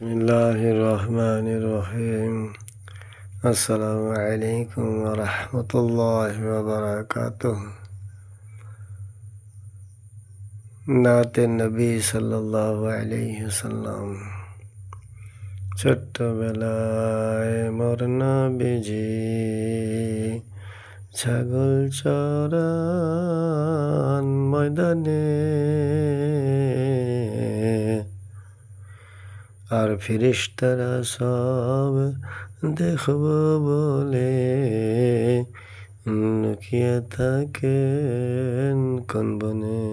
বিসমিল্লাহির রহমানির রহিম। আসসালামু আলাইকুম ওয়া রাহমাতুল্লাহি ওয়া বারাকাতুহু। নাতে নবী সাল্লাল্লাহু আলাইহি ওয়াসাল্লাম। ছোট্টবেলায় মোর নবীজি ছাগল চরান ময়দানে, আর ফেরেশতারা সব দেখব বলে লুকিয়ে থাকেন কোন বনে।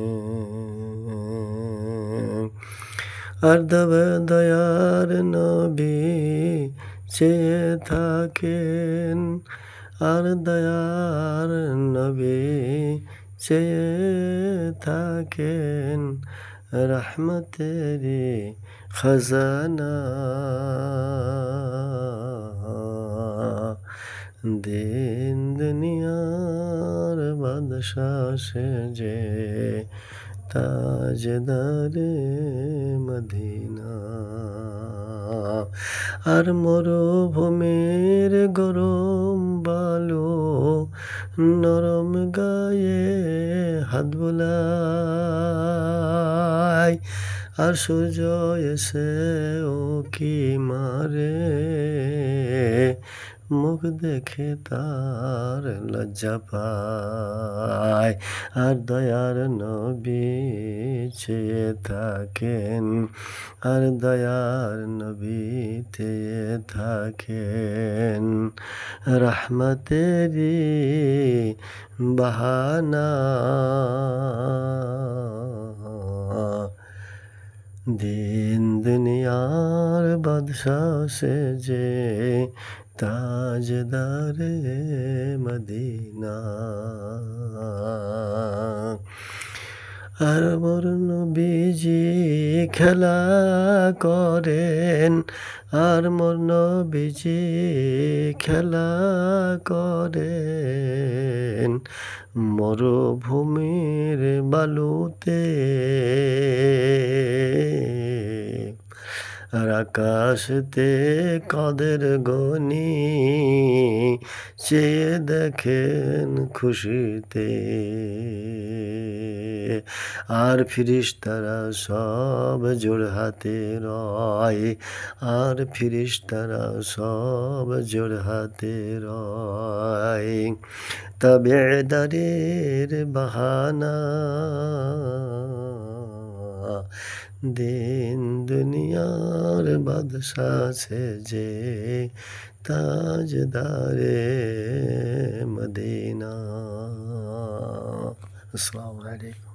আর দয়ার নবী চেয়ে থাকেন, আর দয়ার নবী চেয়ে থাকেন রহমতেরি খজানা। দিন দুনিয়ার বাদশাহ সেজে তাজদারে মদিনা, আর মরুভূমির গরম বালু নরম গায়ে হাত বোলায়, আর সূর্য এসে ও কি মারে মুখ দেখে তার লজ্জা পায়। আর দয়ার নবী চেয়ে থাকেন, আর দয়ার নবী চেয়ে থাকেন রহমতেরি বাহানা। দিন দুনিয়ার বাদশাহ সেজে তাজদারে মদিনা, আর মোর নবীজি খেলা করেন, আর মোর নবীজি খেলা করেন মরুভূমির বালুতে, আর আকাশতে কাদের গনি চেয়ে দেখেন খুশিতে, আর ফিরিস্তারা সব জোড় হাতে রয়, আর ফিরিস্তারা সব জোড় হাতে রয় তাবেদারের বাহানা। দিন দুনিয়ার বাদশাহ সেজে তাজদারে মদিনা। আসসালামু আলাইকুম।